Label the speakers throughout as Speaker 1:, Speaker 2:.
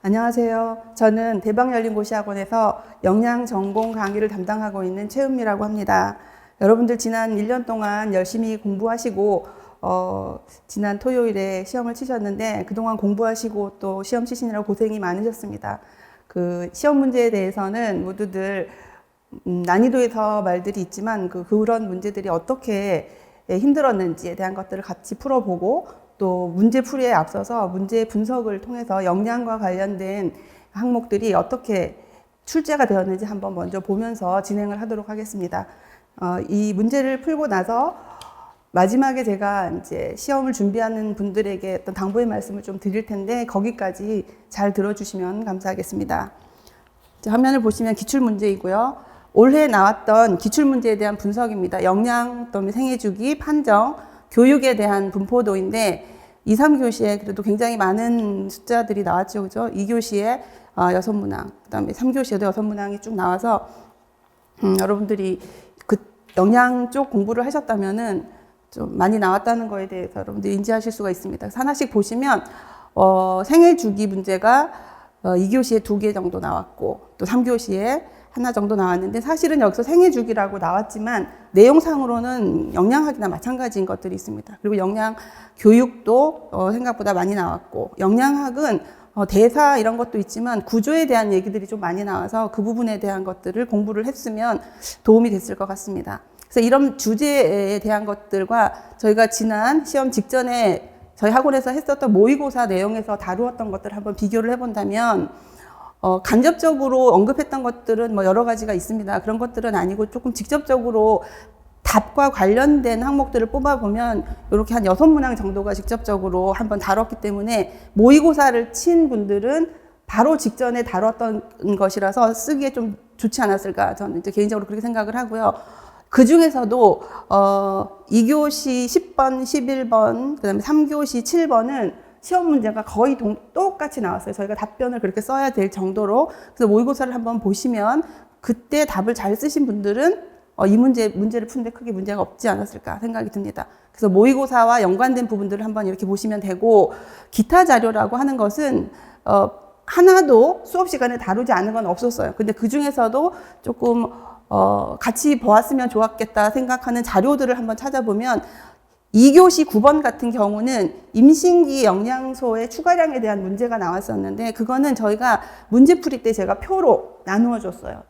Speaker 1: 안녕하세요. 저는 대방열린고시학원에서 영양 전공 강의를 담당하고 있는 최은미라고 합니다. 여러분들 지난 1년 동안 열심히 공부하시고 지난 토요일에 시험을 치셨는데 그동안 공부하시고 또 시험 치시느라 고생이 많으셨습니다. 그 시험 문제에 대해서는 모두들 난이도에서 말들이 있지만 그런 문제들이 어떻게 힘들었는지에 대한 것들을 같이 풀어보고 또 문제풀이에 앞서서 문제 분석을 통해서 영양과 관련된 항목들이 어떻게 출제가 되었는지 한번 먼저 보면서 진행을 하도록 하겠습니다. 이 문제를 풀고 나서 마지막에 제가 이제 시험을 준비하는 분들에게 어떤 당부의 말씀을 좀 드릴 텐데 거기까지 잘 들어주시면 감사하겠습니다. 화면을 보시면 기출문제이고요. 올해 나왔던 기출문제에 대한 분석입니다. 영양, 또 생애주기, 판정, 교육에 대한 분포도인데 2, 3교시에 그래도 굉장히 많은 숫자들이 나왔죠. 그죠? 2교시에 6문항, 그 다음에 3교시에도 6문항이 쭉 나와서 여러분들이 그 영양 쪽 공부를 하셨다면은 좀 많이 나왔다는 거에 대해서 여러분들이 인지하실 수가 있습니다. 그래서 하나씩 보시면 생애주기 문제가 2교시에 2개 정도 나왔고 또 3교시에 하나 정도 나왔는데 사실은 여기서 생애주기라고 나왔지만 내용상으로는 영양학이나 마찬가지인 것들이 있습니다. 그리고 영양 교육도 생각보다 많이 나왔고 영양학은 대사 이런 것도 있지만 구조에 대한 얘기들이 좀 많이 나와서 그 부분에 대한 것들을 공부를 했으면 도움이 됐을 것 같습니다. 그래서 이런 주제에 대한 것들과 저희가 지난 시험 직전에 저희 학원에서 했었던 모의고사 내용에서 다루었던 것들을 한번 비교를 해본다면 간접적으로 언급했던 것들은 뭐 여러 가지가 있습니다. 그런 것들은 아니고 조금 직접적으로 답과 관련된 항목들을 뽑아보면 이렇게 한 6문항 정도가 직접적으로 한번 다뤘기 때문에 모의고사를 친 분들은 바로 직전에 다뤘던 것이라서 쓰기에 좀 좋지 않았을까 저는 이제 개인적으로 그렇게 생각을 하고요. 그 중에서도 2교시 10번, 11번, 그 다음에 3교시 7번은 시험 문제가 거의 똑같이 나왔어요. 저희가 답변을 그렇게 써야 될 정도로. 그래서 모의고사를 한번 보시면 그때 답을 잘 쓰신 분들은 이 문제를 푸는데 크게 문제가 없지 않았을까 생각이 듭니다. 그래서 모의고사와 연관된 부분들을 한번 이렇게 보시면 되고 기타 자료라고 하는 것은 하나도 수업 시간에 다루지 않은 건 없었어요. 근데 그 중에서도 조금 같이 보았으면 좋았겠다 생각하는 자료들을 한번 찾아보면 2교시 9번 같은 경우는 임신기 영양소의 추가량에 대한 문제가 나왔었는데 그거는 저희가 문제풀이 때 제가 표로 나누어 줬어요.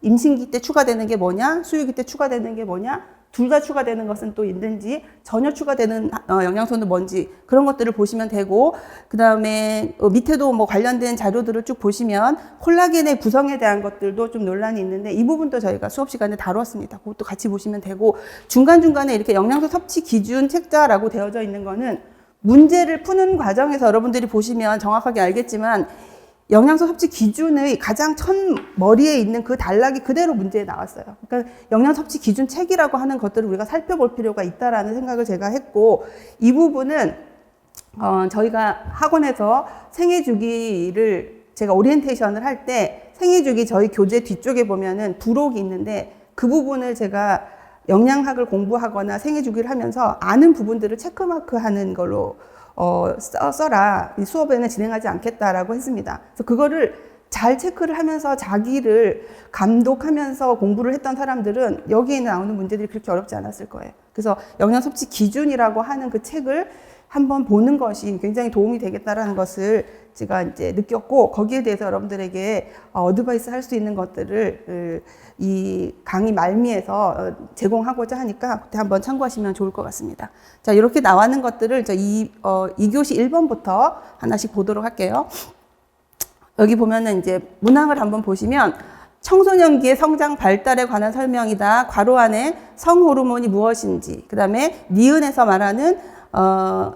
Speaker 1: 임신기 때 추가되는 게 뭐냐, 수유기 때 추가되는 게 뭐냐, 둘 다 추가되는 것은 또 있는지, 전혀 추가되는 영양소는 뭔지 그런 것들을 보시면 되고 그 다음에 밑에도 뭐 관련된 자료들을 쭉 보시면 콜라겐의 구성에 대한 것들도 좀 논란이 있는데 이 부분도 저희가 수업 시간에 다루었습니다. 그것도 같이 보시면 되고 중간중간에 이렇게 영양소 섭취 기준 책자라고 되어져 있는 거는 문제를 푸는 과정에서 여러분들이 보시면 정확하게 알겠지만 영양소 섭취 기준의 가장 첫 머리에 있는 그 단락이 그대로 문제에 나왔어요. 그러니까 영양 섭취 기준 책이라고 하는 것들을 우리가 살펴볼 필요가 있다라는 생각을 제가 했고 이 부분은 저희가 학원에서 생애주기를 제가 오리엔테이션을 할 때 생애주기 저희 교재 뒤쪽에 보면은 부록이 있는데 그 부분을 제가 영양학을 공부하거나 생애주기를 하면서 아는 부분들을 체크마크하는 걸로 써라. 수업에는 진행하지 않겠다라고 했습니다. 그래서 그거를 잘 체크를 하면서 자기를 감독하면서 공부를 했던 사람들은 여기에 나오는 문제들이 그렇게 어렵지 않았을 거예요. 그래서 영양 섭취 기준이라고 하는 그 책을 한번 보는 것이 굉장히 도움이 되겠다라는 것을 제가 이제 느꼈고 거기에 대해서 여러분들에게 어드바이스 할 수 있는 것들을 이 강의 말미에서 제공하고자 하니까 그때 한번 참고하시면 좋을 것 같습니다. 자, 이렇게 나가는 것들을 2교시 1번부터 하나씩 보도록 할게요. 여기 보면은 이제 문항을 한번 보시면 청소년기의 성장 발달에 관한 설명이다. 괄호 안에 성호르몬이 무엇인지, 그 다음에 니은에서 말하는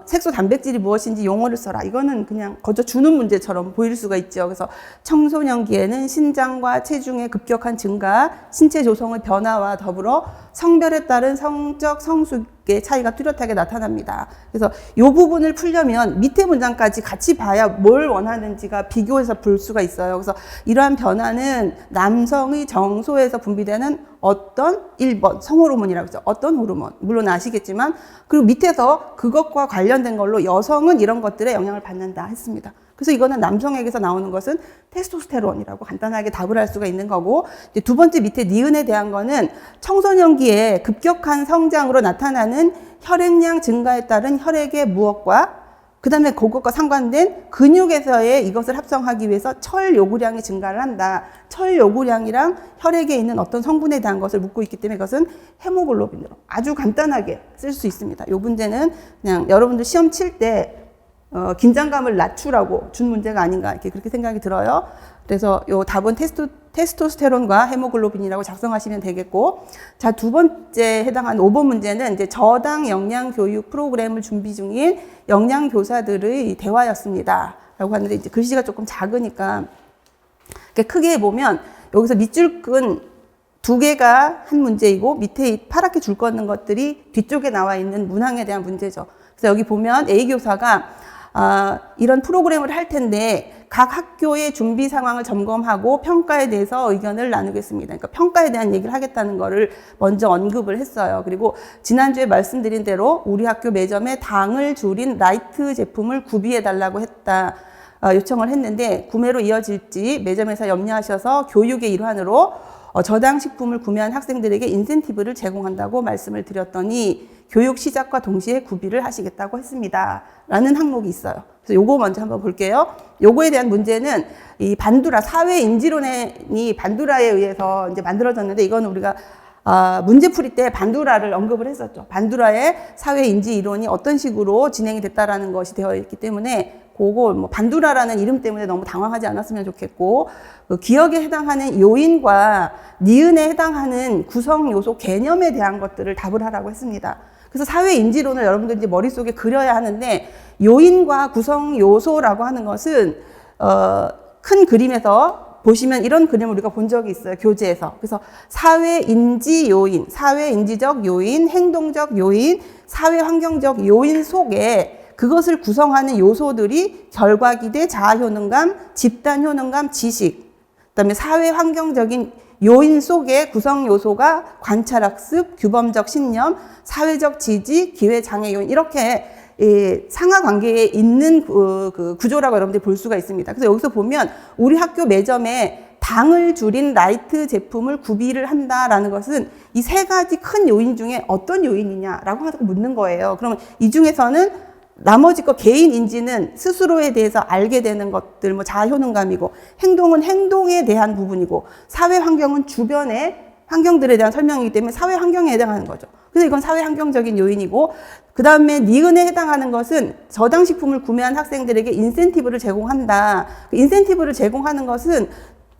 Speaker 1: 색소 단백질이 무엇인지 용어를 써라. 이거는 그냥 거저 주는 문제처럼 보일 수가 있죠. 그래서 청소년기에는 신장과 체중의 급격한 증가, 신체 조성의 변화와 더불어 성별에 따른 성적 성숙의 차이가 뚜렷하게 나타납니다. 그래서 이 부분을 풀려면 밑에 문장까지 같이 봐야 뭘 원하는지가 비교해서 볼 수가 있어요. 그래서 이러한 변화는 남성의 정소에서 분비되는 어떤 1번 성호르몬이라고 했죠. 어떤 호르몬 물론 아시겠지만 그리고 밑에서 그것과 관련된 걸로 여성은 이런 것들에 영향을 받는다 했습니다. 그래서 이거는 남성에게서 나오는 것은 테스토스테론이라고 간단하게 답을 할 수가 있는 거고, 이제 두 번째 밑에 니은에 대한 거는 청소년기에 급격한 성장으로 나타나는 혈액량 증가에 따른 혈액의 무엇과 그 다음에 그것과 상관된 근육에서의 이것을 합성하기 위해서 철 요구량이 증가를 한다. 철 요구량이랑 혈액에 있는 어떤 성분에 대한 것을 묻고 있기 때문에 이것은 헤모글로빈으로 아주 간단하게 쓸 수 있습니다. 이 문제는 그냥 여러분들 시험 칠 때 긴장감을 낮추라고 준 문제가 아닌가 이렇게 그렇게 생각이 들어요. 그래서 요 답은 테스토스테론과 헤모글로빈이라고 작성하시면 되겠고, 자, 두 번째 해당하는 5번 문제는 이제 저당 영양 교육 프로그램을 준비 중인 영양 교사들의 대화였습니다. 라고 하는데 이제 글씨가 조금 작으니까 크게 보면 여기서 밑줄끈 두 개가 한 문제이고 밑에 파랗게 줄 긋는 것들이 뒤쪽에 나와 있는 문항에 대한 문제죠. 그래서 여기 보면 A 교사가 이런 프로그램을 할 텐데 각 학교의 준비 상황을 점검하고 평가에 대해서 의견을 나누겠습니다. 그러니까 평가에 대한 얘기를 하겠다는 거를 먼저 언급을 했어요. 그리고 지난주에 말씀드린 대로 우리 학교 매점에 당을 줄인 라이트 제품을 구비해 달라고 했다. 요청을 했는데 구매로 이어질지 매점에서 염려하셔서 교육의 일환으로 저당 식품을 구매한 학생들에게 인센티브를 제공한다고 말씀을 드렸더니 교육 시작과 동시에 구비를 하시겠다고 했습니다. 라는 항목이 있어요. 그래서 요거 먼저 한번 볼게요. 요거에 대한 문제는 이 반두라, 사회 인지론이 반두라에 의해서 이제 만들어졌는데 이거는 우리가 문제 풀이 때 반두라를 언급을 했었죠. 반두라의 사회 인지 이론이 어떤 식으로 진행이 됐다라는 것이 되어 있기 때문에 그거 뭐 반두라라는 이름 때문에 너무 당황하지 않았으면 좋겠고, 그 기억에 해당하는 요인과 니은에 해당하는 구성 요소 개념에 대한 것들을 답을 하라고 했습니다. 그래서 사회 인지론을 여러분들 이제 머릿속에 그려야 하는데, 요인과 구성 요소라고 하는 것은 큰 그림에서 보시면 이런 그림을 우리가 본 적이 있어요. 교재에서. 그래서 사회 인지 요인, 사회 인지적 요인, 행동적 요인, 사회 환경적 요인 속에 그것을 구성하는 요소들이 결과기대, 자아효능감, 집단효능감, 지식, 그다음에 사회 환경적인 요인 속에 구성 요소가 관찰학습, 규범적 신념, 사회적 지지, 기회장애 요인, 이렇게 상하관계에 있는 그 구조라고 여러분들이 볼 수가 있습니다. 그래서 여기서 보면 우리 학교 매점에 당을 줄인 라이트 제품을 구비를 한다라는 것은 이 세 가지 큰 요인 중에 어떤 요인이냐라고 하고 묻는 거예요. 그러면 이 중에서는 나머지 거 개인 인지는 스스로에 대해서 알게 되는 것들, 뭐 자아효능감이고, 행동은 행동에 대한 부분이고, 사회 환경은 주변의 환경들에 대한 설명이기 때문에 사회 환경에 해당하는 거죠. 그래서 이건 사회 환경적인 요인이고, 그 다음에 니은에 해당하는 것은 저당 식품을 구매한 학생들에게 인센티브를 제공한다. 그 인센티브를 제공하는 것은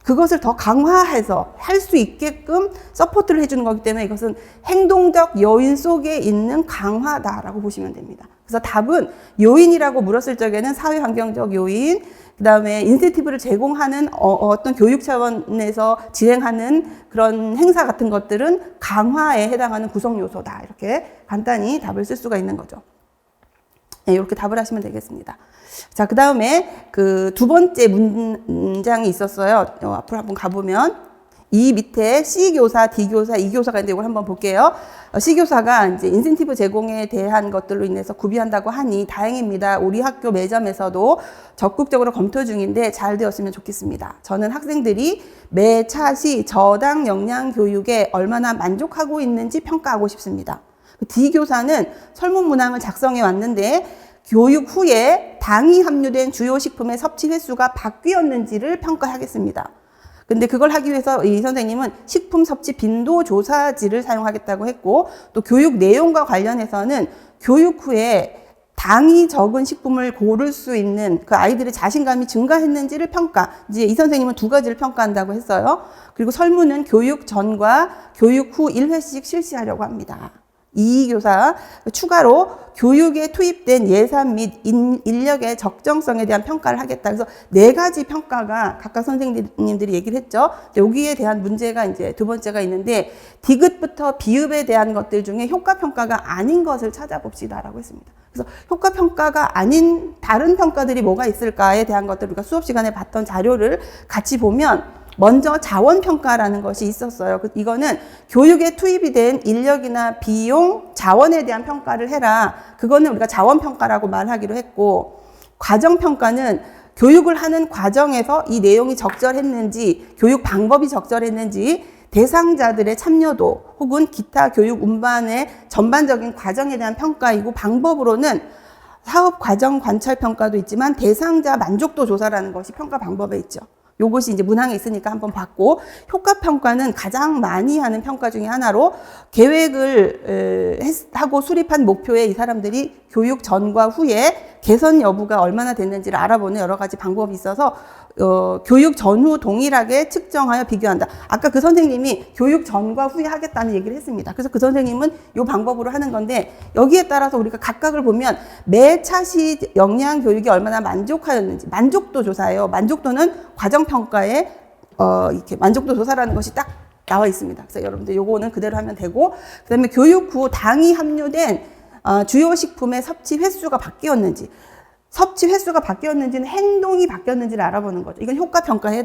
Speaker 1: 그것을 더 강화해서 할 수 있게끔 서포트를 해주는 거기 때문에 이것은 행동적 요인 속에 있는 강화다라고 보시면 됩니다. 그래서 답은 요인이라고 물었을 적에는 사회환경적 요인, 그 다음에 인센티브를 제공하는 어떤 교육 차원에서 진행하는 그런 행사 같은 것들은 강화에 해당하는 구성 요소다. 이렇게 간단히 답을 쓸 수가 있는 거죠. 네, 이렇게 답을 하시면 되겠습니다. 자, 그 다음에 그 두 번째 문장이 있었어요. 앞으로 한번 가보면 이 밑에 C 교사, D 교사, E 교사가 있는데 이걸 한번 볼게요. C 교사가 이제 인센티브 제공에 대한 것들로 인해서 구비한다고 하니 다행입니다. 우리 학교 매점에서도 적극적으로 검토 중인데 잘 되었으면 좋겠습니다. 저는 학생들이 매 차시 저당 영양 교육에 얼마나 만족하고 있는지 평가하고 싶습니다. D 교사는 설문 문항을 작성해 왔는데 교육 후에 당이 함유된 주요 식품의 섭취 횟수가 바뀌었는지를 평가하겠습니다. 근데 그걸 하기 위해서 이 선생님은 식품 섭취 빈도 조사지를 사용하겠다고 했고, 또 교육 내용과 관련해서는 교육 후에 당이 적은 식품을 고를 수 있는 그 아이들의 자신감이 증가했는지를 평가, 이제 이 선생님은 두 가지를 평가한다고 했어요. 그리고 설문은 교육 전과 교육 후 1회씩 실시하려고 합니다. 이 교사 추가로 교육에 투입된 예산 및 인력의 적정성에 대한 평가를 하겠다. 그래서 네 가지 평가가 각각 선생님들이 얘기를 했죠. 여기에 대한 문제가 이제 두 번째가 있는데, 디귿부터 비읍에 대한 것들 중에 효과 평가가 아닌 것을 찾아봅시다라고 했습니다. 그래서 효과 평가가 아닌 다른 평가들이 뭐가 있을까에 대한 것들 우리가 수업 시간에 봤던 자료를 같이 보면 먼저 자원평가라는 것이 있었어요. 이거는 교육에 투입이 된 인력이나 비용, 자원에 대한 평가를 해라. 그거는 우리가 자원평가라고 말하기로 했고, 과정평가는 교육을 하는 과정에서 이 내용이 적절했는지, 교육 방법이 적절했는지, 대상자들의 참여도 혹은 기타 교육 운반의 전반적인 과정에 대한 평가이고, 방법으로는 사업 과정 관찰 평가도 있지만 대상자 만족도 조사라는 것이 평가 방법에 있죠. 요것이 이제 문항에 있으니까 한번 봤고, 효과 평가는 가장 많이 하는 평가 중에 하나로, 계획을 하고 수립한 목표에 이 사람들이 교육 전과 후에 개선 여부가 얼마나 됐는지를 알아보는 여러 가지 방법이 있어서 교육 전후 동일하게 측정하여 비교한다. 아까 그 선생님이 교육 전과 후에 하겠다는 얘기를 했습니다. 그래서 그 선생님은 이 방법으로 하는 건데, 여기에 따라서 우리가 각각을 보면 매 차시 역량 교육이 얼마나 만족하였는지, 만족도 조사예요. 만족도는 과정평가에 이렇게 만족도 조사라는 것이 딱 나와 있습니다. 그래서 여러분들 요거는 그대로 하면 되고, 그 다음에 교육 후 당이 함유된 주요 식품의 섭취 횟수가 바뀌었는지, 섭취 횟수가 바뀌었는지는 행동이 바뀌었는지를 알아보는 거죠. 이건 효과 평가에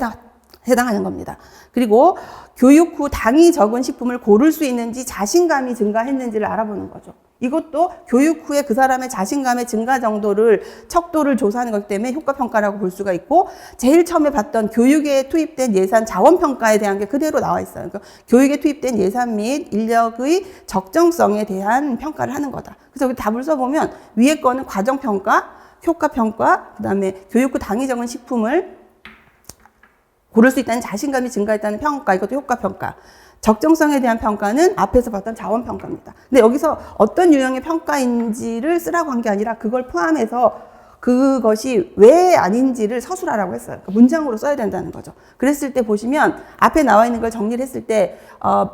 Speaker 1: 해당하는 겁니다. 그리고 교육 후 당이 적은 식품을 고를 수 있는지, 자신감이 증가했는지를 알아보는 거죠. 이것도 교육 후에 그 사람의 자신감의 증가 정도를, 척도를 조사하는 거기 때문에 효과 평가라고 볼 수가 있고, 제일 처음에 봤던 교육에 투입된 예산 자원 평가에 대한 게 그대로 나와 있어요. 그러니까 교육에 투입된 예산 및 인력의 적정성에 대한 평가를 하는 거다. 그래서 여기 답을 써보면 위에 거는 과정 평가, 효과 평가, 그 다음에 교육 후 당이 적은 식품을 고를 수 있다는 자신감이 증가했다는 평가, 이것도 효과 평가. 적정성에 대한 평가는 앞에서 봤던 자원 평가입니다. 근데 여기서 어떤 유형의 평가인지를 쓰라고 한 게 아니라 그걸 포함해서 그것이 왜 아닌지를 서술하라고 했어요. 그러니까 문장으로 써야 된다는 거죠. 그랬을 때 보시면 앞에 나와 있는 걸 정리를 했을 때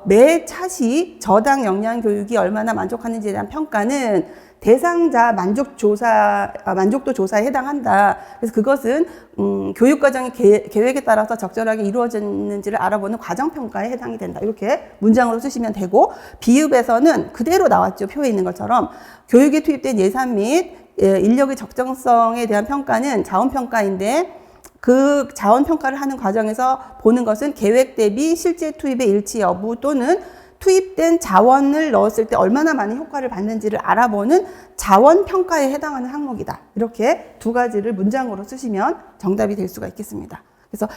Speaker 1: 매 차시 저당 역량 교육이 얼마나 만족하는지에 대한 평가는 대상자 만족도 조사에 해당한다. 그래서 그것은 교육과정의 계획에 따라서 적절하게 이루어졌는지를 알아보는 과정평가에 해당이 된다. 이렇게 문장으로 쓰시면 되고, 비읍에서는 그대로 나왔죠. 표에 있는 것처럼 교육에 투입된 예산 및 인력의 적정성에 대한 평가는 자원평가인데, 그 자원평가를 하는 과정에서 보는 것은 계획 대비 실제 투입의 일치 여부 또는 투입된 자원을 넣었을 때 얼마나 많은 효과를 받는지를 알아보는 자원평가에 해당하는 항목이다. 이렇게 두 가지를 문장으로 쓰시면 정답이 될 수가 있겠습니다. 그래서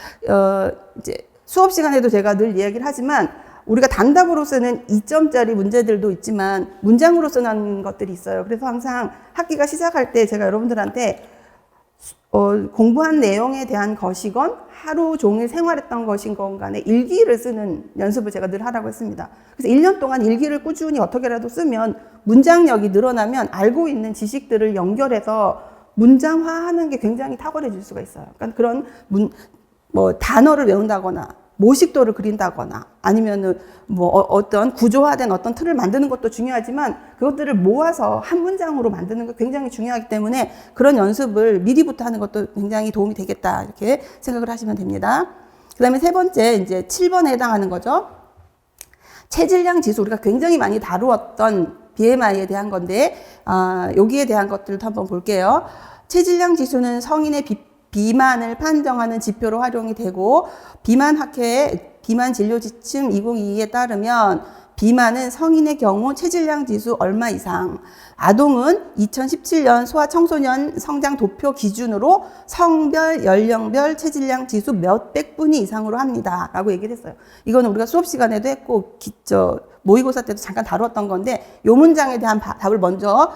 Speaker 1: 이제 수업 시간에도 제가 늘 이야기를 하지만, 우리가 단답으로 쓰는 2점짜리 문제들도 있지만 문장으로 쓰는 것들이 있어요. 그래서 항상 학기가 시작할 때 제가 여러분들한테 공부한 내용에 대한 것이건 하루 종일 생활했던 것이건 간에 일기를 쓰는 연습을 제가 늘 하라고 했습니다. 그래서 1년 동안 일기를 꾸준히 어떻게라도 쓰면 문장력이 늘어나면 알고 있는 지식들을 연결해서 문장화하는 게 굉장히 탁월해질 수가 있어요. 그러니까 그런 단어를 외운다거나 모식도를 그린다거나 아니면은 어떤 구조화된 어떤 틀을 만드는 것도 중요하지만, 그것들을 모아서 한 문장으로 만드는 게 굉장히 중요하기 때문에 그런 연습을 미리부터 하는 것도 굉장히 도움이 되겠다, 이렇게 생각을 하시면 됩니다. 그 다음에 세 번째, 이제 7번에 해당하는 거죠. 체질량 지수, 우리가 굉장히 많이 다루었던 BMI에 대한 건데, 여기에 대한 것들도 한번 볼게요. 체질량 지수는 성인의 비만을 판정하는 지표로 활용이 되고, 비만학회의 비만 진료 지침 2022에 따르면 비만은 성인의 경우 체질량 지수 얼마 이상, 아동은 2017년 소아청소년 성장 도표 기준으로 성별, 연령별 체질량 지수 몇백 분위 이상으로 합니다. 라고 얘기를 했어요. 이거는 우리가 수업 시간에도 했고, 모의고사 때도 잠깐 다뤘던 건데, 요 문장에 대한 답을 먼저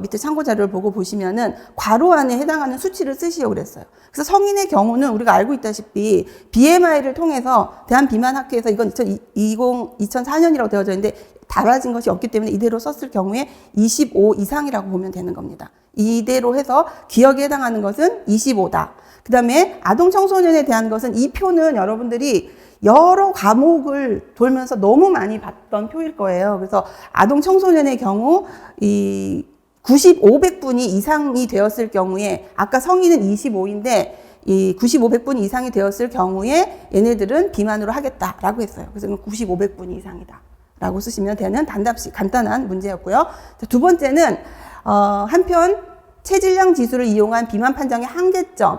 Speaker 1: 밑에 참고 자료를 보고 보시면은 괄호 안에 해당하는 수치를 쓰시오 그랬어요. 그래서 성인의 경우는 우리가 알고 있다시피 BMI를 통해서 대한비만학회에서, 이건 2004년이라고 되어져 있는데 달라진 것이 없기 때문에 이대로 썼을 경우에 25 이상이라고 보면 되는 겁니다. 이대로 해서 기억에 해당하는 것은 25다. 그 다음에 아동 청소년에 대한 것은, 이 표는 여러분들이 여러 과목을 돌면서 너무 많이 봤던 표일 거예요. 그래서 아동 청소년의 경우 이 9500분이 이상이 되었을 경우에, 아까 성인은 25인데 이 9500분이 이상이 되었을 경우에 얘네들은 비만으로 하겠다라고 했어요. 그래서 9500분이 이상이다 라고 쓰시면 되는 간단한 문제였고요. 두 번째는 한편 체질량 지수를 이용한 비만 판정의 한계점이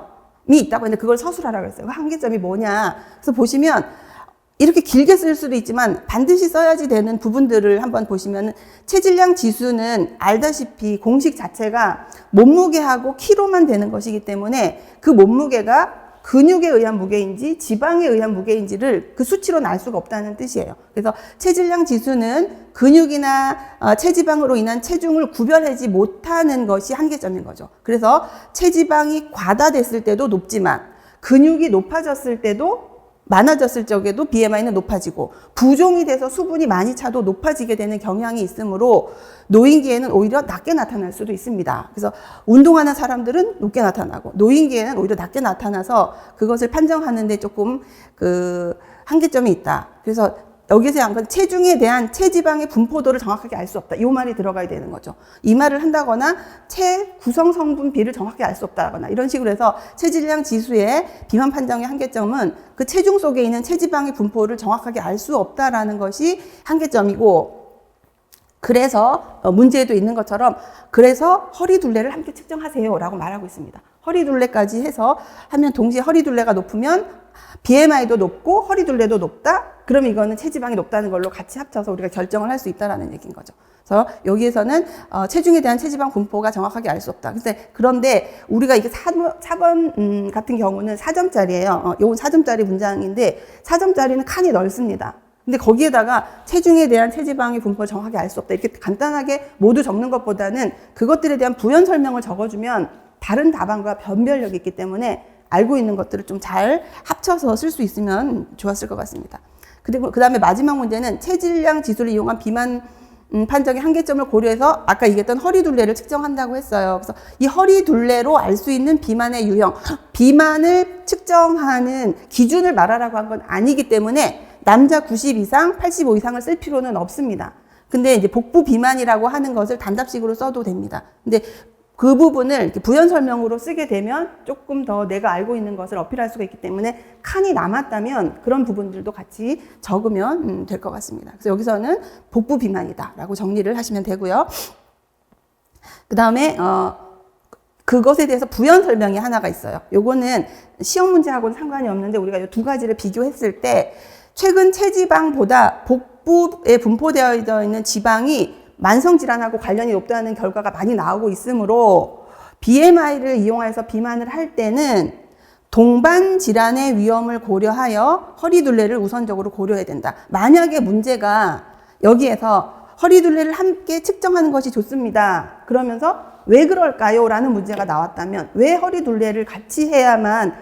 Speaker 1: 있다고 했는데 그걸 서술하라고 했어요. 그 한계점이 뭐냐. 그래서 보시면 이렇게 길게 쓸 수도 있지만 반드시 써야지 되는 부분들을 한번 보시면 체질량 지수는 알다시피 공식 자체가 몸무게하고 키로만 되는 것이기 때문에 그 몸무게가 근육에 의한 무게인지 지방에 의한 무게인지를 그 수치로 알 수가 없다는 뜻이에요. 그래서 체질량 지수는 근육이나 체지방으로 인한 체중을 구별하지 못하는 것이 한계점인 거죠. 그래서 체지방이 과다됐을 때도 높지만 근육이 높아졌을 때도 많아졌을 적에도 BMI는 높아지고 부종이 돼서 수분이 많이 차도 높아지게 되는 경향이 있으므로 노인기에는 오히려 낮게 나타날 수도 있습니다. 그래서 운동하는 사람들은 높게 나타나고 노인기에는 오히려 낮게 나타나서 그것을 판정하는데 조금 그 한계점이 있다. 그래서 여기서 한 건 체중에 대한 체지방의 분포도를 정확하게 알 수 없다. 이 말이 들어가야 되는 거죠. 이 말을 한다거나 체구성 성분비를 정확히 알 수 없다거나 이런 식으로 해서 체질량 지수의 비만 판정의 한계점은 그 체중 속에 있는 체지방의 분포를 정확하게 알 수 없다라는 것이 한계점이고, 그래서 문제에도 있는 것처럼 그래서 허리 둘레를 함께 측정하세요 라고 말하고 있습니다. 허리 둘레까지 해서 하면 동시에 허리 둘레가 높으면 BMI도 높고 허리 둘레도 높다? 그러면 이거는 체지방이 높다는 걸로 같이 합쳐서 우리가 결정을 할 수 있다라는 얘기인 거죠. 그래서 여기에서는 체중에 대한 체지방 분포가 정확하게 알 수 없다. 그런데 우리가 이게 4번 같은 경우는 4점짜리예요. 요건 4점짜리 문장인데 4점짜리는 칸이 넓습니다. 근데 거기에다가 체중에 대한 체지방의 분포를 정확하게 알 수 없다. 이렇게 간단하게 모두 적는 것보다는 그것들에 대한 부연 설명을 적어주면 다른 답안과 변별력이 있기 때문에 알고 있는 것들을 좀 잘 합쳐서 쓸 수 있으면 좋았을 것 같습니다. 그리고 그 다음에 마지막 문제는 체질량 지수를 이용한 비만 판정의 한계점을 고려해서 아까 얘기했던 허리 둘레를 측정한다고 했어요. 그래서 이 허리 둘레로 알 수 있는 비만의 유형, 비만을 측정하는 기준을 말하라고 한 건 아니기 때문에 남자 90 이상, 85 이상을 쓸 필요는 없습니다. 근데 이제 복부 비만이라고 하는 것을 단답식으로 써도 됩니다. 근데 그 부분을 이렇게 부연 설명으로 쓰게 되면 조금 더 내가 알고 있는 것을 어필할 수가 있기 때문에 칸이 남았다면 그런 부분들도 같이 적으면 될 것 같습니다. 그래서 여기서는 복부 비만이다라고 정리를 하시면 되고요. 그 다음에 그것에 대해서 부연 설명이 하나가 있어요. 요거는 시험 문제하고는 상관이 없는데 우리가 이 두 가지를 비교했을 때 최근 체지방보다 복부에 분포되어 있는 지방이 만성질환하고 관련이 높다는 결과가 많이 나오고 있으므로 BMI를 이용해서 비만을 할 때는 동반 질환의 위험을 고려하여 허리 둘레를 우선적으로 고려해야 된다. 만약에 문제가 여기에서 허리 둘레를 함께 측정하는 것이 좋습니다. 그러면서 왜 그럴까요? 라는 문제가 나왔다면 왜 허리 둘레를 같이 해야만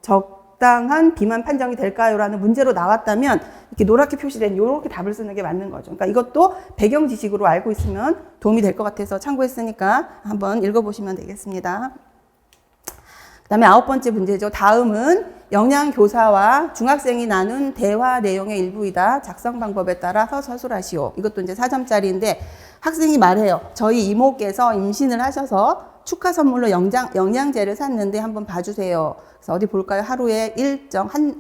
Speaker 1: 적당한 비만 판정이 될까요? 라는 문제로 나왔다면 이렇게 노랗게 표시된 이렇게 답을 쓰는 게 맞는 거죠. 그러니까 이것도 배경 지식으로 알고 있으면 도움이 될 것 같아서 참고했으니까 한번 읽어보시면 되겠습니다. 그 다음에 9번째 문제죠. 다음은 영양교사와 중학생이 나눈 대화 내용의 일부이다. 작성 방법에 따라서 서술하시오. 이것도 이제 4점짜리인데 학생이 말해요. 저희 이모께서 임신을 하셔서 축하 선물로 영양제를 샀는데 한번 봐주세요. 그래서 어디 볼까요? 하루에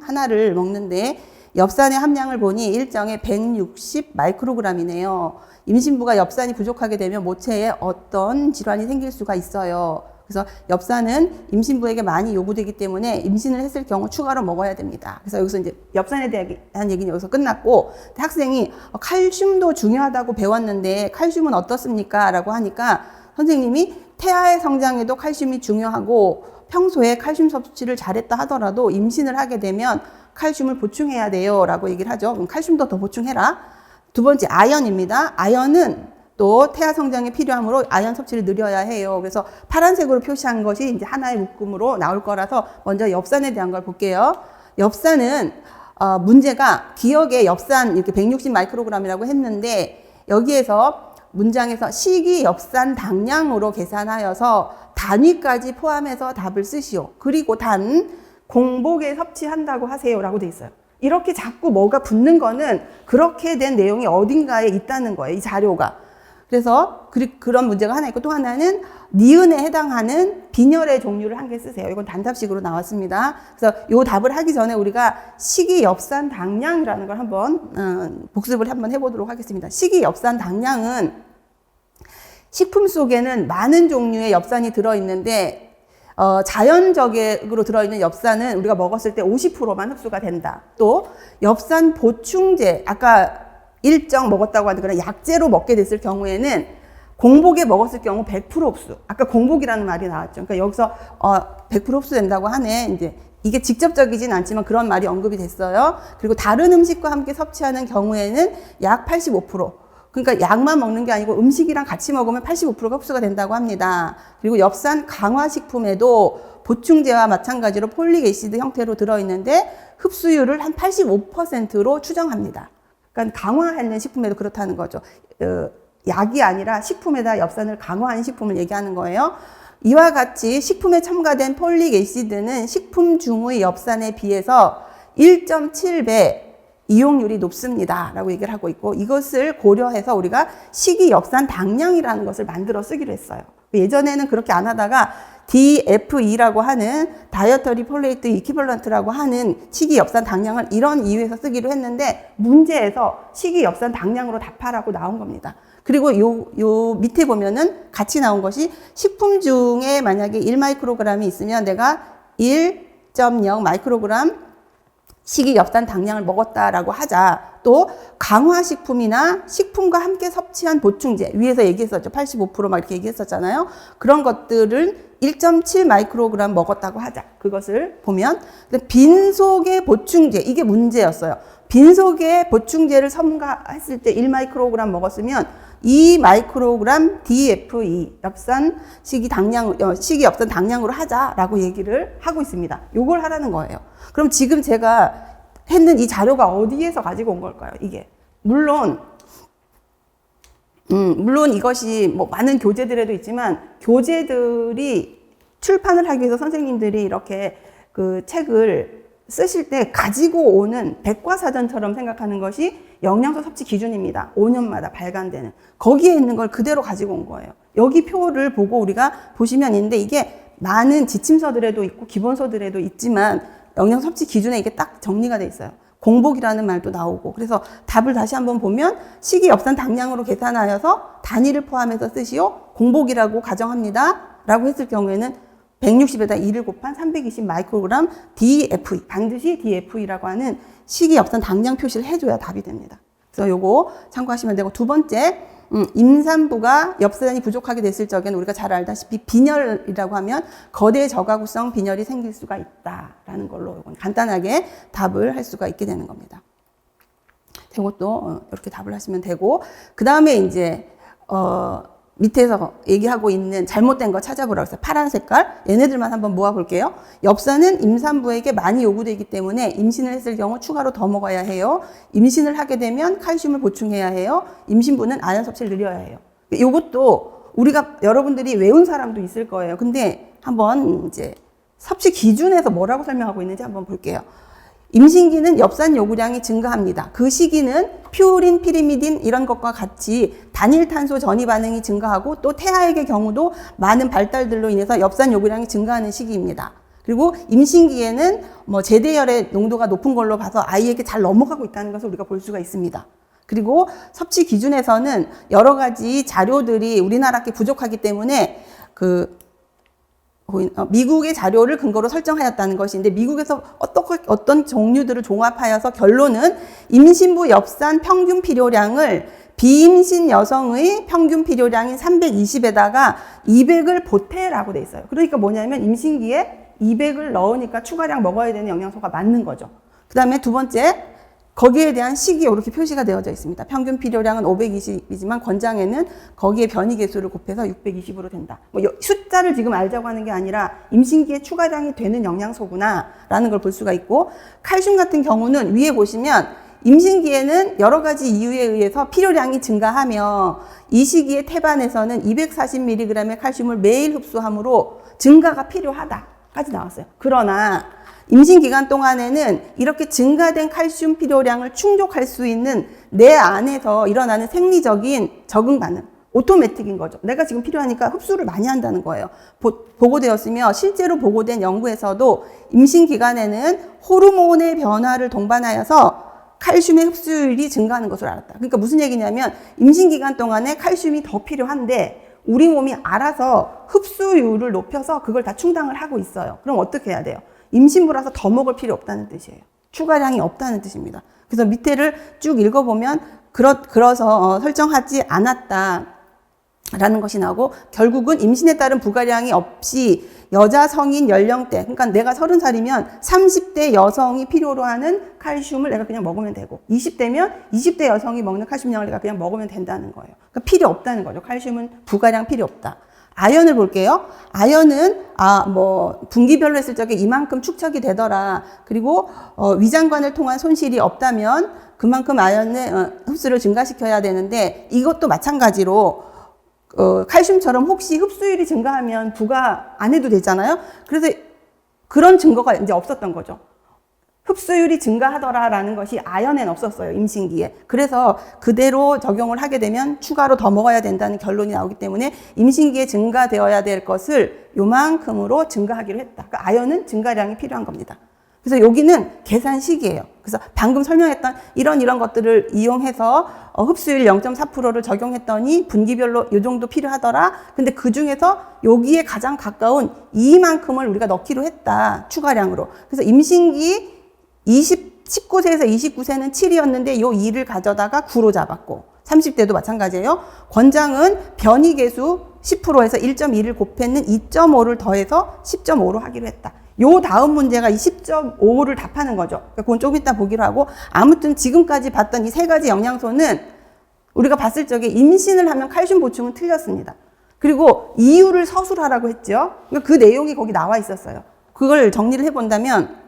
Speaker 1: 하나를 먹는데 엽산의 함량을 보니 일정에 160 마이크로그램이네요. 임신부가 엽산이 부족하게 되면 모체에 어떤 질환이 생길 수가 있어요. 그래서 엽산은 임신부에게 많이 요구되기 때문에 임신을 했을 경우 추가로 먹어야 됩니다. 그래서 여기서 이제 엽산에 대한 얘기는 여기서 끝났고, 학생이 칼슘도 중요하다고 배웠는데 칼슘은 어떻습니까? 라고 하니까 선생님이 태아의 성장에도 칼슘이 중요하고 평소에 칼슘 섭취를 잘했다 하더라도 임신을 하게 되면 칼슘을 보충해야 돼요 라고 얘기를 하죠. 그럼 칼슘도 더 보충해라. 두 번째 아연입니다. 아연은 또 태아 성장에 필요하므로 아연 섭취를 늘려야 해요. 그래서 파란색으로 표시한 것이 이제 하나의 묶음으로 나올 거라서 먼저 엽산에 대한 걸 볼게요. 엽산은 문제가 기억에 엽산 이렇게 160 마이크로그램이라고 했는데 여기에서 문장에서 식이엽산 당량으로 계산하여서 단위까지 포함해서 답을 쓰시오. 그리고 단 공복에 섭취한다고 하세요 라고 돼 있어요. 이렇게 자꾸 뭐가 붙는 거는 그렇게 된 내용이 어딘가에 있다는 거예요. 이 자료가. 그래서 그런 문제가 하나 있고, 또 하나는 니은에 해당하는 빈혈의 종류를 한 개 쓰세요. 이건 단답식으로 나왔습니다. 그래서 이 답을 하기 전에 우리가 식이엽산 당량이라는 걸 한번 복습을 한번 해보도록 하겠습니다. 식이엽산 당량은 식품 속에는 많은 종류의 엽산이 들어있는데 자연적으로 들어있는 엽산은 우리가 먹었을 때 50%만 흡수가 된다. 또 엽산 보충제, 아까 일정 먹었다고 하는 그런 약제로 먹게 됐을 경우에는 공복에 먹었을 경우 100% 흡수. 아까 공복이라는 말이 나왔죠. 그러니까 여기서 100% 흡수된다고 하네. 이제 이게 직접적이진 않지만 그런 말이 언급이 됐어요. 그리고 다른 음식과 함께 섭취하는 경우에는 약 85%. 그러니까 약만 먹는 게 아니고 음식이랑 같이 먹으면 85%가 흡수가 된다고 합니다. 그리고 엽산 강화식품에도 보충제와 마찬가지로 폴릭 애시드 형태로 들어있는데 흡수율을 한 85%로 추정합니다. 그러니까 강화하는 식품에도 그렇다는 거죠. 약이 아니라 식품에다 엽산을 강화한 식품을 얘기하는 거예요. 이와 같이 식품에 첨가된 폴릭 애시드는 식품 중의 엽산에 비해서 1.7배 이용률이 높습니다 라고 얘기를 하고 있고, 이것을 고려해서 우리가 식이엽산 당량이라는 것을 만들어 쓰기로 했어요. 예전에는 그렇게 안 하다가 DFE라고 하는 다이어터리 폴레이트 이퀴벌런트라고 하는 식이엽산 당량을 이런 이유에서 쓰기로 했는데, 문제에서 식이엽산 당량으로 답하라고 나온 겁니다. 그리고 요 밑에 보면은 같이 나온 것이 식품 중에 만약에 1마이크로그램이 있으면 내가 1.0 마이크로그램 식이엽산 당량을 먹었다라고 하자. 또 강화식품이나 식품과 함께 섭취한 보충제, 위에서 얘기했었죠. 85% 막 이렇게 얘기했었잖아요. 그런 것들을 1.7 마이크로그램 먹었다고 하자. 그것을 보면 빈속의 보충제, 이게 문제였어요. 빈속의 보충제를 첨가했을 때 1마이크로그램 먹었으면 2마이크로그램 DFE 엽산 식이엽산 당량으로 하자라고 얘기를 하고 있습니다. 요걸 하라는 거예요. 그럼 지금 제가 했는 이 자료가 어디에서 가지고 온 걸까요? 이게 물론 이것이 뭐 많은 교재들에도 있지만, 교재들이 출판을 하기 위해서 선생님들이 이렇게 그 책을 쓰실 때 가지고 오는 백과사전처럼 생각하는 것이 영양소 섭취 기준입니다. 5년마다 발간되는. 거기에 있는 걸 그대로 가지고 온 거예요. 여기 표를 보고 우리가 보시면 있는데, 이게 많은 지침서들에도 있고 기본서들에도 있지만 영양소 섭취 기준에 이게 딱 정리가 돼 있어요. 공복이라는 말도 나오고. 그래서 답을 다시 한번 보면 식이엽산 당량으로 계산하여서 단위를 포함해서 쓰시오. 공복이라고 가정합니다 라고 했을 경우에는 160에다 2를 곱한 320 마이크로그램 DFE, 반드시 DFE라고 하는 식이엽산 당량 표시를 해줘야 답이 됩니다. 그래서 요거 참고하시면 되고, 두 번째, 임산부가 엽산이 부족하게 됐을 적에는 우리가 잘 알다시피 빈혈이라고 하면 거대 저가구성 빈혈이 생길 수가 있다라는 걸로 이건 간단하게 답을 할 수가 있게 되는 겁니다. 이것도 이렇게 답을 하시면 되고, 그 다음에 이제 밑에서 얘기하고 있는 잘못된 거 찾아보라고 했어요. 파란 색깔. 얘네들만 한번 모아볼게요. 엽산은 임산부에게 많이 요구되기 때문에 임신을 했을 경우 추가로 더 먹어야 해요. 임신을 하게 되면 칼슘을 보충해야 해요. 임신부는 아연 섭취를 늘려야 해요. 이것도 우리가 여러분들이 외운 사람도 있을 거예요. 근데 한번 이제 섭취 기준에서 뭐라고 설명하고 있는지 한번 볼게요. 임신기는 엽산 요구량이 증가합니다. 그 시기는 퓨린, 피리미딘 이런 것과 같이 단일 탄소 전이 반응이 증가하고, 또 태아에게 경우도 많은 발달들로 인해서 엽산 요구량이 증가하는 시기입니다. 그리고 임신기에는 뭐 제대열의 농도가 높은 걸로 봐서 아이에게 잘 넘어가고 있다는 것을 우리가 볼 수가 있습니다. 그리고 섭취 기준에서는 여러 가지 자료들이 우리나라께 부족하기 때문에 미국의 자료를 근거로 설정하였다는 것인데, 미국에서 어떤 종류들을 종합하여서 결론은 임신부 엽산 평균 필요량을 비임신 여성의 평균 필요량인 320에다가 200을 보태라고 돼 있어요. 그러니까 뭐냐면 임신기에 200을 넣으니까 추가량 먹어야 되는 영양소가 맞는 거죠. 그 다음에 두 번째, 거기에 대한 식이 이렇게 표시가 되어져 있습니다. 평균 필요량은 520이지만 권장에는 거기에 변이 개수를 곱해서 620으로 된다. 뭐 숫자를 지금 알자고 하는 게 아니라 임신기에 추가량이 되는 영양소구나 라는 걸 볼 수가 있고, 칼슘 같은 경우는 위에 보시면 임신기에는 여러 가지 이유에 의해서 필요량이 증가하며 이 시기에 태반에서는 240mg의 칼슘을 매일 흡수하므로 증가가 필요하다까지 나왔어요. 그러나 임신 기간 동안에는 이렇게 증가된 칼슘 필요량을 충족할 수 있는 내 안에서 일어나는 생리적인 적응 반응, 오토매틱인 거죠. 내가 지금 필요하니까 흡수를 많이 한다는 거예요. 보고되었으며 실제로 보고된 연구에서도 임신 기간에는 호르몬의 변화를 동반하여서 칼슘의 흡수율이 증가하는 것을 알았다. 그러니까 무슨 얘기냐면 임신 기간 동안에 칼슘이 더 필요한데 우리 몸이 알아서 흡수율을 높여서 그걸 다 충당을 하고 있어요. 그럼 어떻게 해야 돼요? 임신부라서 더 먹을 필요 없다는 뜻이에요. 추가량이 없다는 뜻입니다. 그래서 밑에를 쭉 읽어보면 그래서 설정하지 않았다 라는 것이 나오고, 결국은 임신에 따른 부가량이 없이 여자 성인 연령대, 그러니까 내가 30살이면 30대 여성이 필요로 하는 칼슘을 내가 그냥 먹으면 되고, 20대면 20대 여성이 먹는 칼슘량을 내가 그냥 먹으면 된다는 거예요. 그러니까 필요 없다는 거죠. 칼슘은 부가량 필요 없다. 아연을 볼게요. 아연은 분기별로 했을 적에 이만큼 축적이 되더라. 그리고 위장관을 통한 손실이 없다면 그만큼 아연의 흡수를 증가시켜야 되는데, 이것도 마찬가지로 칼슘처럼 혹시 흡수율이 증가하면 부가 안 해도 되잖아요. 그래서 그런 증거가 이제 없었던 거죠. 흡수율이 증가하더라라는 것이 아연엔 없었어요, 임신기에. 그래서 그대로 적용을 하게 되면 추가로 더 먹어야 된다는 결론이 나오기 때문에 임신기에 증가되어야 될 것을 요만큼으로 증가하기로 했다. 그러니까 아연은 증가량이 필요한 겁니다. 그래서 여기는 계산식이에요. 그래서 방금 설명했던 이런 것들을 이용해서 흡수율 0.4%를 적용했더니 분기별로 이 정도 필요하더라. 근데 그 중에서 여기에 가장 가까운 이만큼을 우리가 넣기로 했다. 추가량으로. 그래서 임신기 19세에서 29세는 7이었는데 요 2를 가져다가 9로 잡았고, 30대도 마찬가지예요. 권장은 변이계수 10%에서 1.2를 곱했는 2.5를 더해서 10.5로 하기로 했다. 요 다음 문제가 이 10.5를 답하는 거죠. 그러니까 그건 좀 이따 보기로 하고, 아무튼 지금까지 봤던 이 세 가지 영양소는 우리가 봤을 적에 임신을 하면 칼슘 보충은 틀렸습니다. 그리고 이유를 서술하라고 했죠. 그러니까 그 내용이 거기 나와 있었어요. 그걸 정리를 해본다면,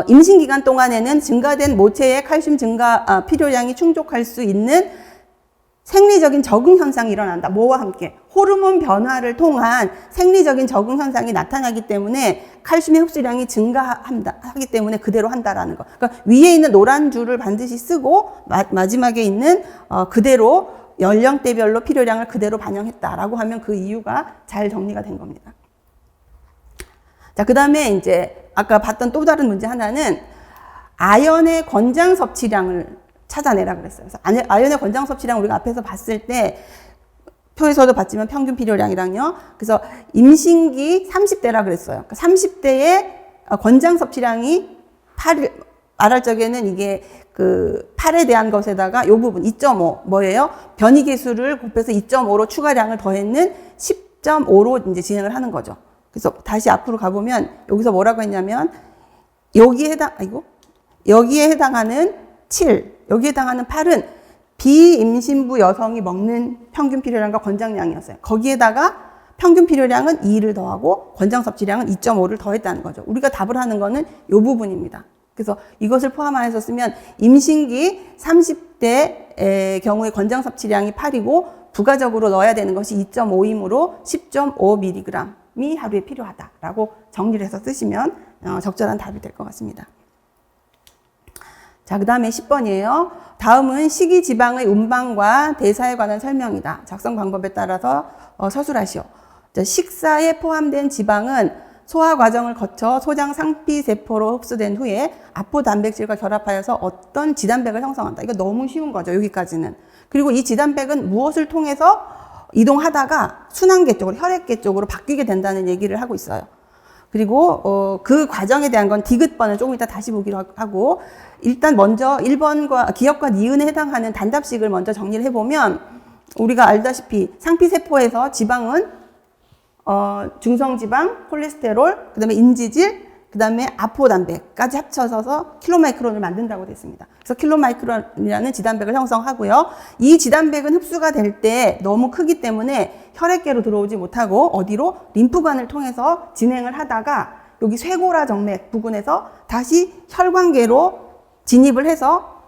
Speaker 1: 임신 기간 동안에는 증가된 모체의 칼슘 증가 필요량이 충족할 수 있는 생리적인 적응 현상이 일어난다. 뭐와 함께? 호르몬 변화를 통한 생리적인 적응 현상이 나타나기 때문에 칼슘의 흡수량이 증가하기 때문에 그대로 한다라는 거. 그러니까 위에 있는 노란 줄을 반드시 쓰고 마지막에 있는 그대로 연령대별로 필요량을 그대로 반영했다라고 하면 그 이유가 잘 정리가 된 겁니다. 자, 그 다음에 이제 아까 봤던 또 다른 문제 하나는 아연의 권장 섭취량을 찾아내라 그랬어요. 그래서 아연의 권장 섭취량 우리가 앞에서 봤을 때 표에서도 봤지만 평균 필요량이랑요. 그래서 임신기 30대라 그랬어요. 그러니까 30대의 권장 섭취량이 말할 적에는 이게 그 8에 대한 것에다가 요 부분 2.5 뭐예요? 변이계수를 곱해서 2.5로 추가량을 더했는 10.5로 이제 진행을 하는 거죠. 그래서 다시 앞으로 가보면 여기서 뭐라고 했냐면 여기에 해당하는 7, 여기에 해당하는 8은 비임신부 여성이 먹는 평균 필요량과 권장량이었어요. 거기에다가 평균 필요량은 2를 더하고 권장 섭취량은 2.5를 더했다는 거죠. 우리가 답을 하는 거는 이 부분입니다. 그래서 이것을 포함해서 쓰면 임신기 30대의 경우에 권장 섭취량이 8이고 부가적으로 넣어야 되는 것이 2.5이므로 10.5mg이 하루에 필요하다라고 정리를 해서 쓰시면 적절한 답이 될 것 같습니다. 자, 그 다음에 10번이에요. 다음은 식이지방의 운반과 대사에 관한 설명이다. 작성 방법에 따라서 서술하시오. 자, 식사에 포함된 지방은 소화 과정을 거쳐 소장 상피세포로 흡수된 후에 아포 단백질과 결합하여서 어떤 지단백을 형성한다. 이거 너무 쉬운 거죠, 여기까지는. 그리고 이 지단백은 무엇을 통해서 이동하다가 순환계 쪽으로, 혈액계 쪽으로 바뀌게 된다는 얘기를 하고 있어요. 그리고 그 과정에 대한 건 디귿번을 조금 이따 다시 보기로 하고, 일단 먼저 1번과 기억과 니은에 해당하는 단답식을 먼저 정리를 해보면, 우리가 알다시피 상피세포에서 지방은 중성지방, 콜레스테롤, 그 다음에 인지질, 그 다음에 아포단백까지 합쳐서 킬로마이크론을 만든다고 되어 있습니다. 그래서 킬로마이크론이라는 지단백을 형성하고요. 이 지단백은 흡수가 될 때 너무 크기 때문에 혈액계로 들어오지 못하고 어디로? 림프관을 통해서 진행을 하다가 여기 쇄골화 정맥 부근에서 다시 혈관계로 진입을 해서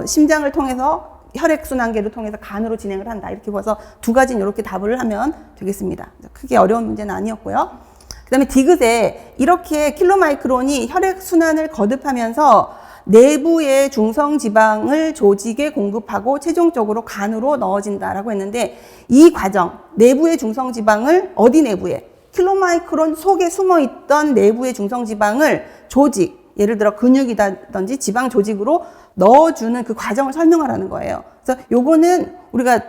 Speaker 1: 심장을 통해서 혈액순환계를 통해서 간으로 진행을 한다. 이렇게 봐서 두 가지는 이렇게 답을 하면 되겠습니다. 크게 어려운 문제는 아니었고요. 그 다음에 디귿에 이렇게 킬로마이크론이 혈액순환을 거듭하면서 내부의 중성지방을 조직에 공급하고 최종적으로 간으로 넣어진다라고 했는데, 이 과정, 내부의 중성지방을 어디 내부에? 킬로마이크론 속에 숨어있던 내부의 중성지방을 조직, 예를 들어 근육이라든지 지방 조직으로 넣어주는 그 과정을 설명하라는 거예요. 그래서 요거는 우리가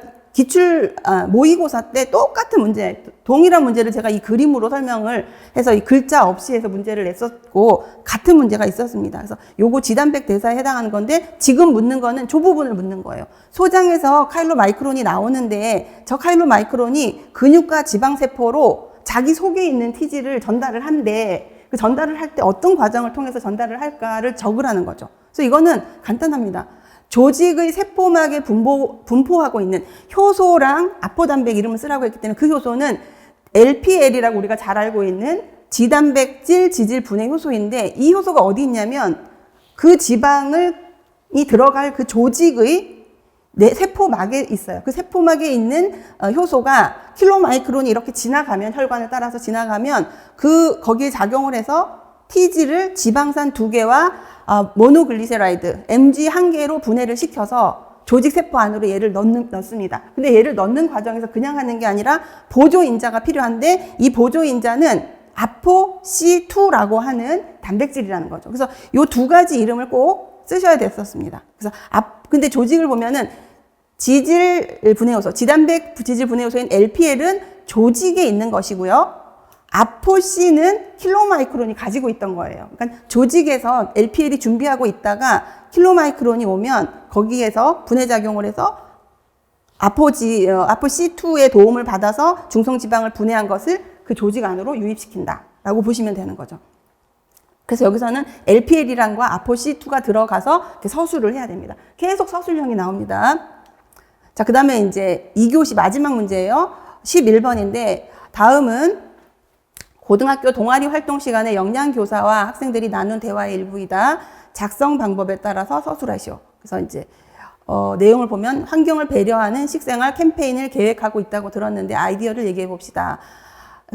Speaker 1: 모의고사 때 똑같은 문제, 동일한 문제를 제가 이 그림으로 설명을 해서 이 글자 없이 해서 문제를 냈었고, 같은 문제가 있었습니다. 그래서 요거 지단백 대사에 해당하는 건데, 지금 묻는 거는 저 부분을 묻는 거예요. 소장에서 카일로마이크론이 나오는데, 저 카일로마이크론이 근육과 지방세포로 자기 속에 있는 TG를 전달을 한데, 그 전달을 할 때 어떤 과정을 통해서 전달을 할까를 적으라는 거죠. 그래서 이거는 간단합니다. 조직의 세포막에 분포하고 있는 효소랑 아포단백 이름을 쓰라고 했기 때문에 그 효소는 LPL이라고 우리가 잘 알고 있는 지단백질 지질 분해 효소인데, 이 효소가 어디 있냐면 그 지방이 들어갈 그 조직의 세포막에 있어요. 그 세포막에 있는 효소가 킬로마이크론이 이렇게 지나가면, 혈관을 따라서 지나가면 거기에 작용을 해서 TG를 지방산 2개와 모노글리세라이드, MG 1개로 분해를 시켜서 조직 세포 안으로 얘를 넣습니다. 근데 얘를 넣는 과정에서 그냥 하는 게 아니라 보조인자가 필요한데, 이 보조인자는 아포C2라고 하는 단백질이라는 거죠. 그래서 이 두 가지 이름을 꼭 쓰셔야 됐었습니다. 그래서 근데 조직을 보면은 지질 분해효소, 지단백 지질 분해효소인 LPL은 조직에 있는 것이고요. 아포C는 킬로마이크론이 가지고 있던 거예요. 그러니까 조직에서 LPL이 준비하고 있다가 킬로마이크론이 오면 거기에서 분해작용을 해서 아포C2의 도움을 받아서 중성지방을 분해한 것을 그 조직 안으로 유입시킨다라고 보시면 되는 거죠. 그래서 여기서는 LPL이랑과 아포C2가 들어가서 서술을 해야 됩니다. 계속 서술형이 나옵니다. 자, 그 다음에 이제 2교시 마지막 문제예요. 11번인데, 다음은 고등학교 동아리 활동 시간에 영양교사와 학생들이 나눈 대화의 일부이다. 작성 방법에 따라서 서술하시오. 그래서 이제 내용을 보면 환경을 배려하는 식생활 캠페인을 계획하고 있다고 들었는데 아이디어를 얘기해 봅시다.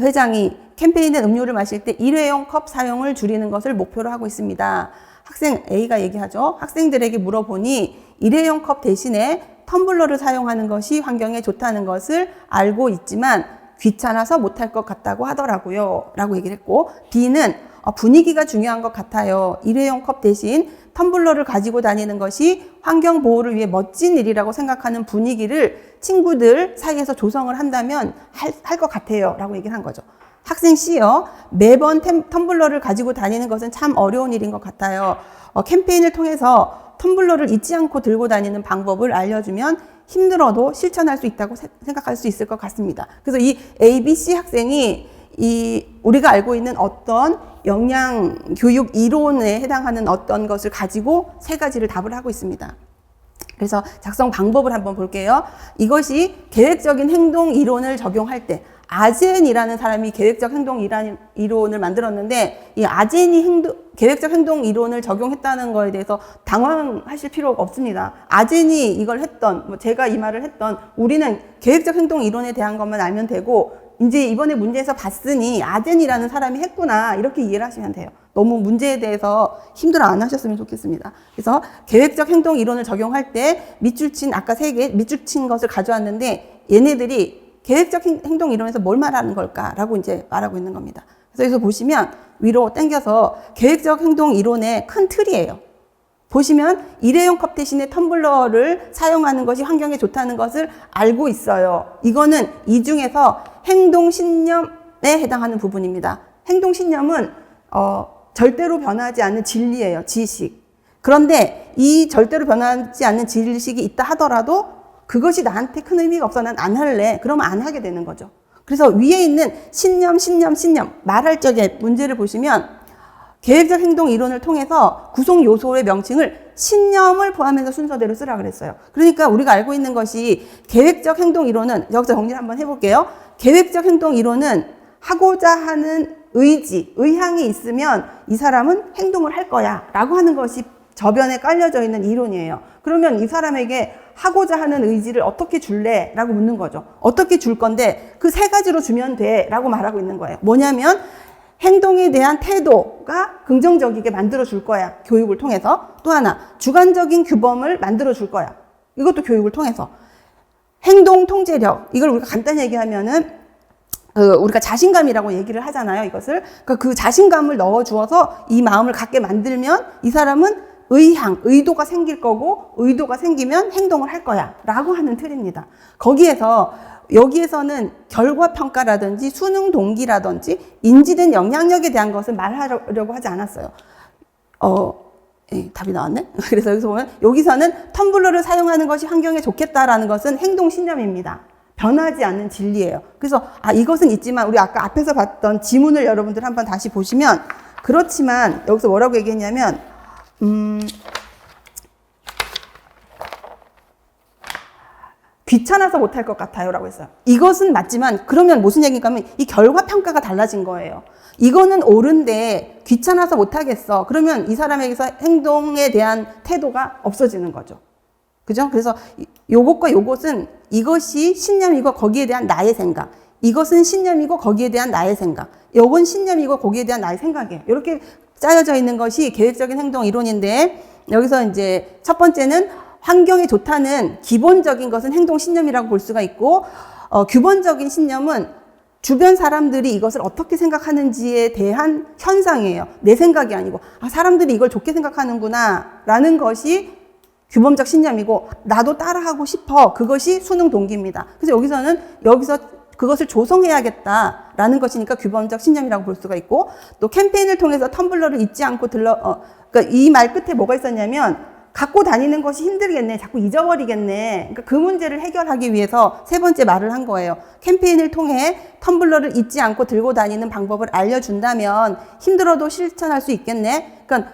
Speaker 1: 회장이 캠페인은 음료를 마실 때 일회용 컵 사용을 줄이는 것을 목표로 하고 있습니다. 학생 A가 얘기하죠. 학생들에게 물어보니 일회용 컵 대신에 텀블러를 사용하는 것이 환경에 좋다는 것을 알고 있지만 귀찮아서 못할 것 같다고 하더라고요. 라고 얘기를 했고, B는 분위기가 중요한 것 같아요. 일회용 컵 대신 텀블러를 가지고 다니는 것이 환경 보호를 위해 멋진 일이라고 생각하는 분위기를 친구들 사이에서 조성을 한다면 할 것 같아요. 라고 얘기를 한 거죠. 학생 C요. 매번 텀블러를 가지고 다니는 것은 참 어려운 일인 것 같아요. 캠페인을 통해서 텀블러를 잊지 않고 들고 다니는 방법을 알려주면 힘들어도 실천할 수 있다고 생각할 수 있을 것 같습니다. 그래서 이 A, B, C 학생이 우리가 알고 있는 어떤 영양 교육 이론에 해당하는 어떤 것을 가지고 세 가지를 답을 하고 있습니다. 그래서 작성 방법을 한번 볼게요. 이것이 계획적인 행동 이론을 적용할 때, 아젠이라는 사람이 계획적 행동 이론을 만들었는데, 이 아젠이 계획적 행동 이론을 적용했다는 거에 대해서 당황하실 필요가 없습니다. 아젠이 이걸 했던, 제가 이 말을 했던, 우리는 계획적 행동 이론에 대한 것만 알면 되고, 이제 이번에 문제에서 봤으니 아젠이라는 사람이 했구나, 이렇게 이해를 하시면 돼요. 너무 문제에 대해서 힘들어 안 하셨으면 좋겠습니다. 그래서 계획적 행동 이론을 적용할 때 아까 3개 밑줄 친 것을 가져왔는데, 얘네들이 계획적 행동 이론에서 뭘 말하는 걸까라고 이제 말하고 있는 겁니다. 그래서 여기서 보시면 위로 당겨서 계획적 행동 이론의 큰 틀이에요. 보시면 일회용 컵 대신에 텀블러를 사용하는 것이 환경에 좋다는 것을 알고 있어요. 이거는 이 중에서 행동 신념에 해당하는 부분입니다. 행동 신념은 절대로 변하지 않는 진리예요. 지식. 그런데 이 절대로 변하지 않는 지식이 있다 하더라도 그것이 나한테 큰 의미가 없어. 난 안 할래. 그러면 안 하게 되는 거죠. 그래서 위에 있는 신념 말할 적에 문제를 보시면 계획적 행동 이론을 통해서 구성 요소의 명칭을 신념을 포함해서 순서대로 쓰라 그랬어요. 그러니까 우리가 알고 있는 것이 계획적 행동 이론은, 여기서 정리를 한번 해볼게요. 계획적 행동 이론은 하고자 하는 의향이 있으면 이 사람은 행동을 할 거야 라고 하는 것이 저변에 깔려져 있는 이론이에요. 그러면 이 사람에게 하고자 하는 의지를 어떻게 줄래? 라고 묻는 거죠. 어떻게 줄 건데 그 3가지로 주면 돼 라고 말하고 있는 거예요. 뭐냐면 행동에 대한 태도가 긍정적이게 만들어 줄 거야. 교육을 통해서. 또 하나, 주관적인 규범을 만들어 줄 거야. 이것도 교육을 통해서. 행동 통제력. 이걸 우리가 간단히 얘기하면은 우리가 자신감이라고 얘기를 하잖아요. 이것을. 그러니까 그 자신감을 넣어 주어서 이 마음을 갖게 만들면 이 사람은 의도가 생길 거고 의도가 생기면 행동을 할 거야 라고 하는 틀입니다. 여기에서는 결과평가라든지 수능 동기라든지 인지된 영향력에 대한 것을 말하려고 하지 않았어요. 답이 나왔네? 그래서 여기서 보면 여기서는 텀블러를 사용하는 것이 환경에 좋겠다라는 것은 행동신념입니다. 변하지 않는 진리예요. 그래서 이것은 있지만 우리 아까 앞에서 봤던 지문을 여러분들 한번 다시 보시면 그렇지만 여기서 뭐라고 얘기했냐면 귀찮아서 못할 것 같아요 라고 했어요. 이것은 맞지만 그러면 무슨 얘기인가 하면 이 결과평가가 달라진 거예요. 이거는 옳은데 귀찮아서 못하겠어. 그러면 이 사람에게서 행동에 대한 태도가 없어지는 거죠. 그죠? 그래서 요것과 요것은 이것이 신념이고 거기에 대한 나의 생각. 이것은 신념이고 거기에 대한 나의 생각. 요건 신념이고 거기에 대한 나의 생각이에요. 이렇게 짜여져 있는 것이 계획적인 행동 이론인데 여기서 이제 첫 번째는 환경에 좋다는 기본적인 것은 행동 신념이라고 볼 수가 있고 규범적인 신념은 주변 사람들이 이것을 어떻게 생각하는지에 대한 현상이에요. 내 생각이 아니고 사람들이 이걸 좋게 생각하는구나 라는 것이 규범적 신념이고 나도 따라하고 싶어. 그것이 수능 동기입니다. 그래서 여기서 그것을 조성해야겠다 라는 것이니까 규범적 신념이라고 볼 수가 있고 또 캠페인을 통해서 텀블러를 잊지 않고 그러니까 이 말 끝에 뭐가 있었냐면 갖고 다니는 것이 힘들겠네. 자꾸 잊어버리겠네. 그러니까 그 문제를 해결하기 위해서 세 번째 말을 한 거예요. 캠페인을 통해 텀블러를 잊지 않고 들고 다니는 방법을 알려준다면 힘들어도 실천할 수 있겠네. 그러니까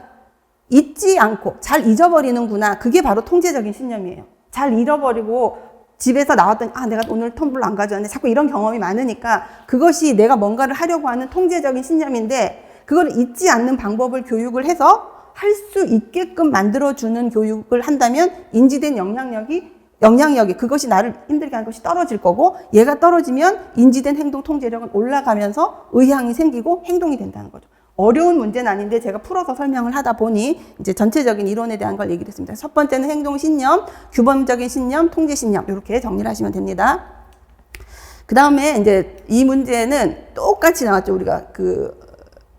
Speaker 1: 잊지 않고 잘 잊어버리는구나. 그게 바로 통제적인 신념이에요. 잘 잃어버리고 집에서 나왔더니 내가 오늘 텀블러 안 가져왔네. 자꾸 이런 경험이 많으니까 그것이 내가 뭔가를 하려고 하는 통제적인 신념인데 그걸 잊지 않는 방법을 교육을 해서 할 수 있게끔 만들어주는 교육을 한다면 인지된 영향력이 그것이 나를 힘들게 하는 것이 떨어질 거고 얘가 떨어지면 인지된 행동 통제력은 올라가면서 의향이 생기고 행동이 된다는 거죠. 어려운 문제는 아닌데 제가 풀어서 설명을 하다 보니 이제 전체적인 이론에 대한 걸 얘기를 했습니다. 첫 번째는 행동 신념, 규범적인 신념, 통제 신념 이렇게 정리를 하시면 됩니다. 그 다음에 이제 이 문제는 똑같이 나왔죠. 우리가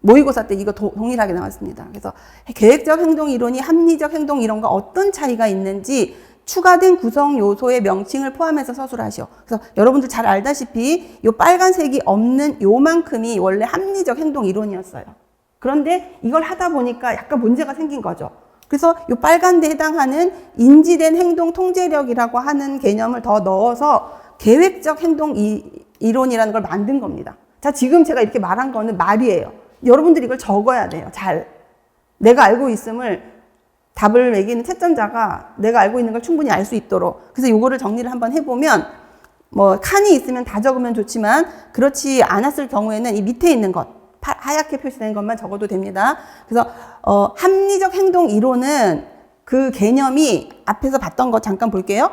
Speaker 1: 모의고사 때 이거 동일하게 나왔습니다. 그래서 계획적 행동 이론이 합리적 행동 이론과 어떤 차이가 있는지 추가된 구성 요소의 명칭을 포함해서 서술하시오. 그래서 여러분들 잘 알다시피 요 빨간색이 없는 요만큼이 원래 합리적 행동 이론이었어요. 그런데 이걸 하다 보니까 약간 문제가 생긴 거죠. 그래서 요 빨간 데 해당하는 인지된 행동 통제력이라고 하는 개념을 더 넣어서 계획적 행동 이론이라는 걸 만든 겁니다. 자, 지금 제가 이렇게 말한 거는 말이에요. 여러분들이 이걸 적어야 돼요. 내가 알고 있음을 답을 매기는 채점자가 내가 알고 있는 걸 충분히 알 수 있도록. 그래서 요거를 정리를 한번 해보면 칸이 있으면 다 적으면 좋지만 그렇지 않았을 경우에는 이 밑에 있는 것 하얗게 표시된 것만 적어도 됩니다. 그래서 합리적 행동 이론은 그 개념이 앞에서 봤던 거 잠깐 볼게요.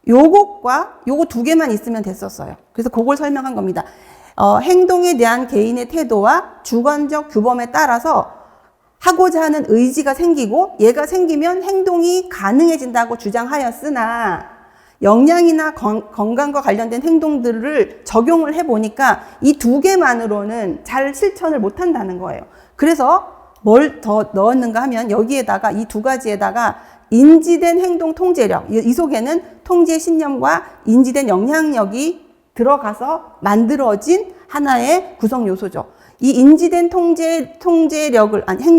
Speaker 1: 요것과 요거 두 개만 있으면 됐었어요. 그래서 그걸 설명한 겁니다. 행동에 대한 개인의 태도와 주관적 규범에 따라서 하고자 하는 의지가 생기고 얘가 생기면 행동이 가능해진다고 주장하였으나 영양이나 건강과 관련된 행동들을 적용을 해보니까 이 두 개만으로는 잘 실천을 못한다는 거예요. 그래서 뭘 더 넣었는가 하면 여기에다가 이 두 가지에다가 인지된 행동 통제력, 이 속에는 통제 신념과 인지된 영향력이 들어가서 만들어진 하나의 구성 요소죠. 이 인지된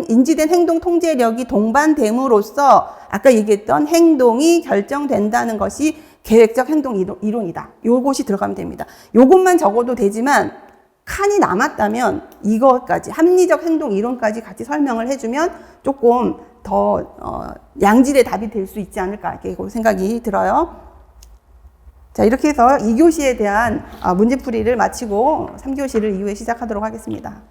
Speaker 1: 인지된 행동 통제력이 동반됨으로써 아까 얘기했던 행동이 결정된다는 것이 계획적 행동 이론이다. 요것이 들어가면 됩니다. 요것만 적어도 되지만 칸이 남았다면 이것까지 합리적 행동 이론까지 같이 설명을 해주면 조금 더 양질의 답이 될 수 있지 않을까 이렇게 생각이 들어요. 자, 이렇게 해서 2교시에 대한 문제풀이를 마치고 3교시를 이후에 시작하도록 하겠습니다.